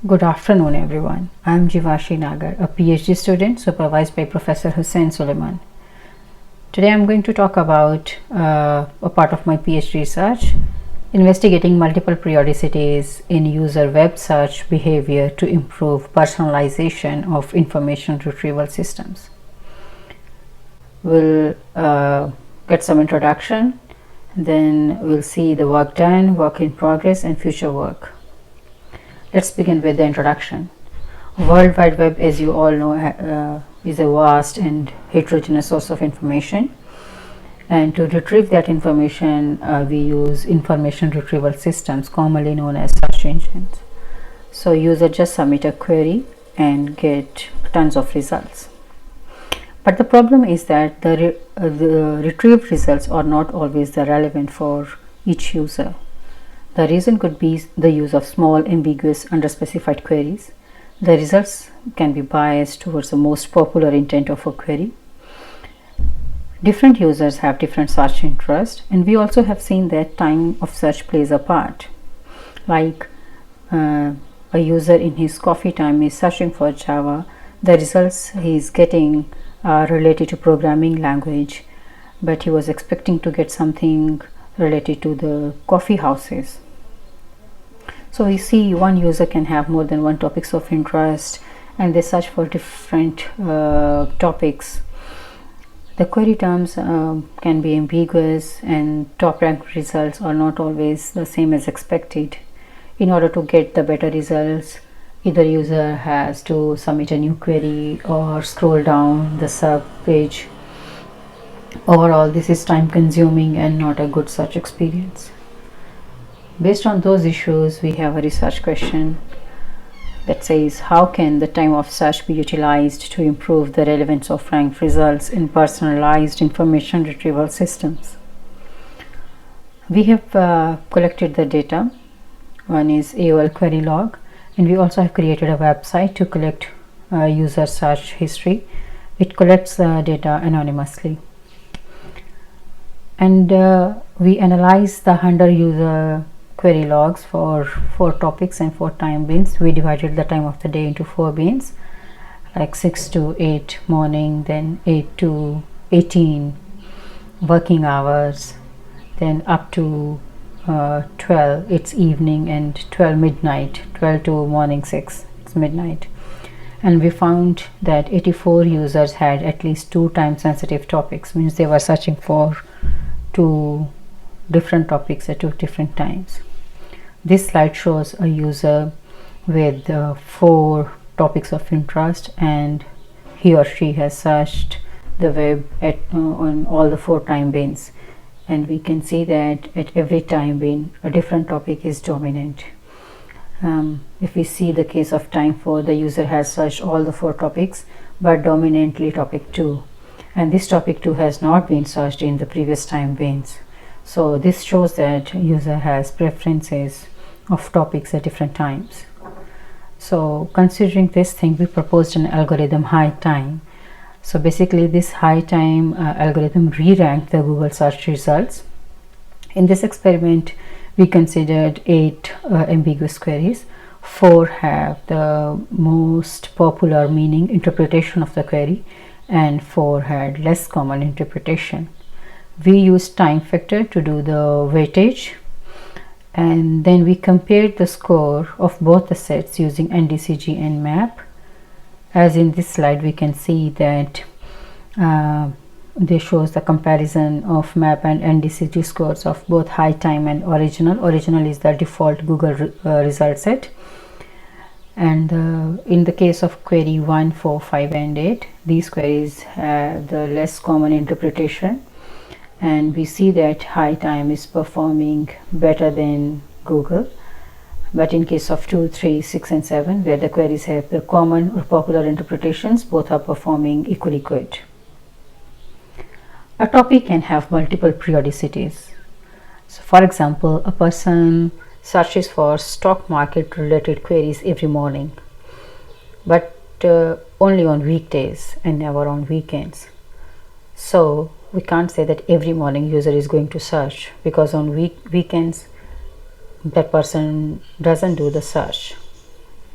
Good afternoon, everyone. I am Jivashi Nagar, a PhD student supervised by Professor Hussain Suleiman. Today I am going to talk about a part of my PhD research, investigating multiple periodicities in user web search behavior to improve personalization of information retrieval systems. We'll get some introduction, then we'll see the work done, work in progress, and future work. Let's begin with the introduction. World Wide Web, as you all know, is a vast and heterogeneous source of information. And to retrieve that information, we use information retrieval systems, commonly known as search engines. So user just submit a query and get tons of results. But the problem is that the retrieved results are not always the relevant for each user. The reason could be the use of small, ambiguous, underspecified queries. The results can be biased towards the most popular intent of a query. Different users have different search interests, and we also have seen that time of search plays a part. Like a user in his coffee time is searching for Java, the results he is getting are related to programming language, but he was expecting to get something related to the coffee houses. So you see, one user can have more than one topics of interest and they search for different topics. The query terms can be ambiguous, and top ranked results are not always the same as expected. In order to get the better results, either user has to submit a new query or scroll down the sub page. Overall, this is time consuming and not a good search experience. Based on those issues, we have a research question that says, how can the time of search be utilized to improve the relevance of ranked results in personalized information retrieval systems? We have collected the data. One is AOL query log, and we also have created a website to collect user search history. It collects data anonymously. And we analyze the 100 user query logs for 4 topics and 4 time bins. We divided the time of the day into 4 bins, like 6 to 8 morning, then 8 to 18 working hours, then up to 12 it's evening, and 12 midnight, 12 to morning 6 it's midnight. And we found that 84 users had at least 2 time sensitive topics, means they were searching for 2 different topics at 2 different times. This slide shows a user with 4 topics of interest, and he or she has searched the web on all the 4 time bins, and we can see that at every time bin a different topic is dominant. If we see the case of time 4, the user has searched all the 4 topics but dominantly topic 2, and this topic 2 has not been searched in the previous time bins. So this shows that user has preferences of topics at different times. So considering this thing, we proposed an algorithm, high time. So basically this high time algorithm re-ranked the Google search results. In this experiment, we considered 8 ambiguous queries. 4 have the most popular meaning interpretation of the query, and 4 had less common interpretation. We used time factor to do the weightage, and then we compared the score of both the sets using NDCG and MAP. As in this slide, we can see that this shows the comparison of MAP and NDCG scores of both high time and original. Original is the default Google result set, and in the case of query 1, 4, 5 and 8, these queries have the less common interpretation, and we see that high time is performing better than Google. But in case of 2, 3, 6 and 7, where the queries have the common or popular interpretations, both are performing equally good. A topic can have multiple periodicities. So for example, a person searches for stock market related queries every morning, but only on weekdays and never on weekends. So we can't say that every morning user is going to search, because on weekends that person doesn't do the search.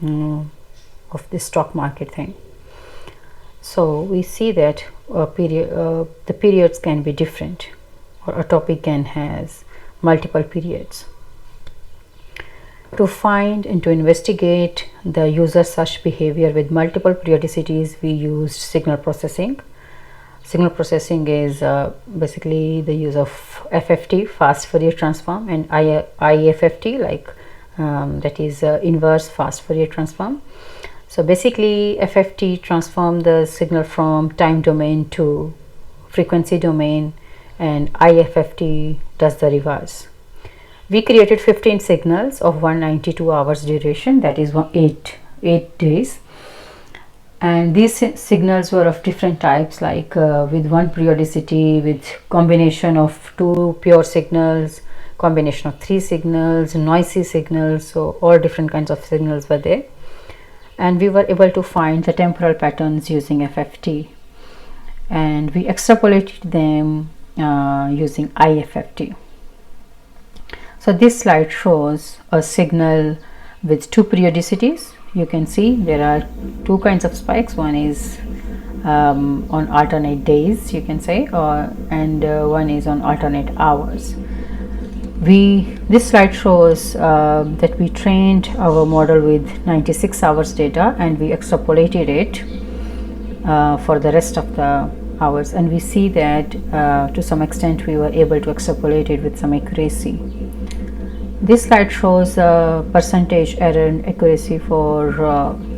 of the stock market thing. So we see that the periods can be different, or a topic can has multiple periods. To find and to investigate the user search behavior with multiple periodicities, we used signal processing. Signal processing is basically the use of FFT, fast Fourier transform, and IFFT, like that is inverse fast Fourier transform. So basically FFT transform the signal from time domain to frequency domain, and IFFT does the reverse. We created 15 signals of 192 hours duration, that is 8 days, and these signals were of different types, like with one periodicity, with combination of 2 pure signals, combination of 3 signals, noisy signals. So all different kinds of signals were there, and we were able to find the temporal patterns using FFT, and we extrapolated them using IFFT. So this slide shows a signal with 2 periodicities. You can see there are 2 kinds of spikes. One is on alternate days, you can say, and one is on alternate hours. This slide shows that we trained our model with 96 hours data, and we extrapolated it for the rest of the hours, and we see that to some extent we were able to extrapolate it with some accuracy. This slide shows percentage error and accuracy for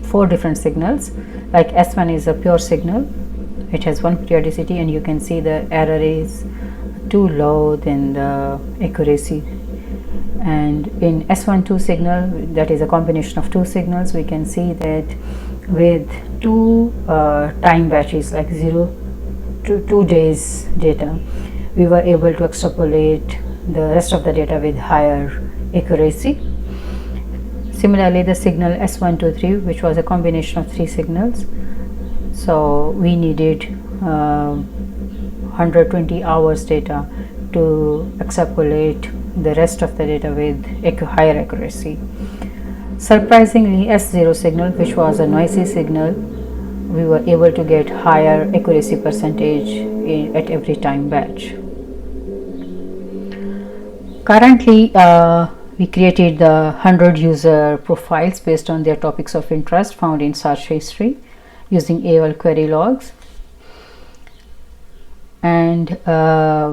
4 different signals. Like S1 is a pure signal, it has 1 periodicity, and you can see the error is too low than the accuracy. And in S12 signal, that is a combination of 2 signals, we can see that with 2 time batches, like 0 to 2 days data, we were able to extrapolate the rest of the data with higher accuracy. Similarly, the signal S123, which was a combination of 3 signals, so we needed 120 hours data to extrapolate the rest of the data with higher accuracy. Surprisingly, S0 signal, which was a noisy signal, we were able to get higher accuracy percentage at every time batch. Currently, we created the 100 user profiles based on their topics of interest found in search history using AOL query logs, and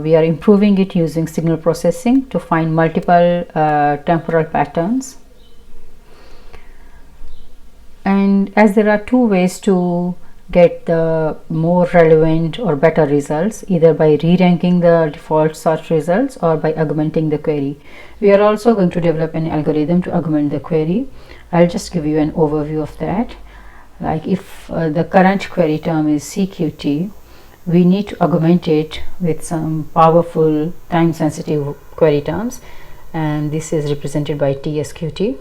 we are improving it using signal processing to find multiple temporal patterns. And as there are 2 ways to get the more relevant or better results, either by re-ranking the default search results or by augmenting the query. We are also going to develop an algorithm to augment the query. I'll just give you an overview of that. Like if the current query term is CQT, we need to augment it with some powerful time sensitive query terms, and this is represented by TSQT.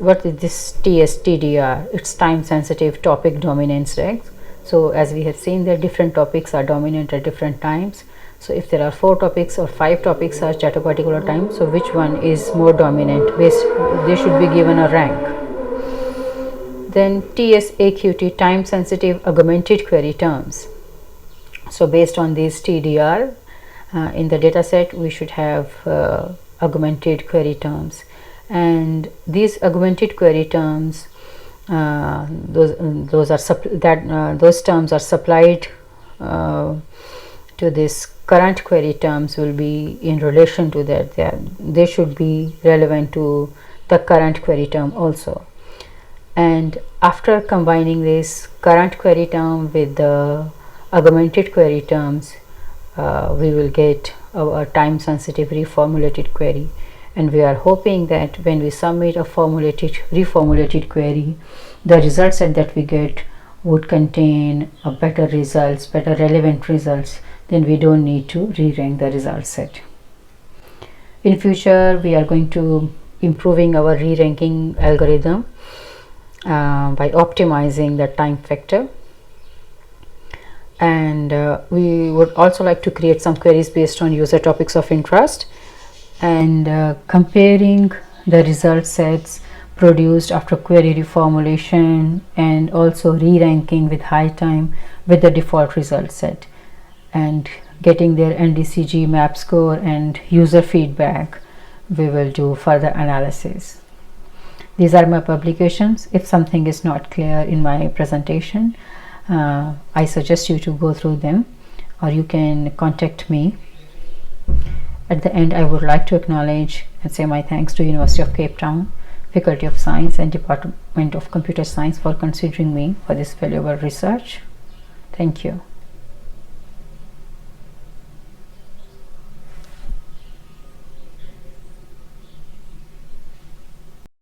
What is this TSTDR? It's time sensitive topic dominance regs. So as we have seen, that different topics are dominant at different times. So if there are 4 topics or 5 topics searched at a particular time, so which one is more dominant? They should be given a rank. Then TSAQT, time sensitive augmented query terms. So based on these TDR in the data set, we should have augmented query terms, and these augmented query terms, those terms are supplied to this current query terms will be in relation to that. They should be relevant to the current query term also. And after combining this current query term with the augmented query terms, we will get a time sensitive reformulated query, and we are hoping that when we submit a reformulated query, the result set that we get would contain a better relevant results. Then we don't need to re-rank the result set. In future, we are going to improving our re-ranking algorithm by optimizing the time factor, and we would also like to create some queries based on user topics of interest, and comparing the result sets produced after query reformulation and also re-ranking with high time with the default result set, and getting their NDCG map score and user feedback. We will do further analysis. These are my publications. If something is not clear in my presentation, I suggest you to go through them, or you can contact me. At the end, I would like to acknowledge and say my thanks to University of Cape Town, Faculty of Science and Department of Computer Science for considering me for this valuable research. Thank you.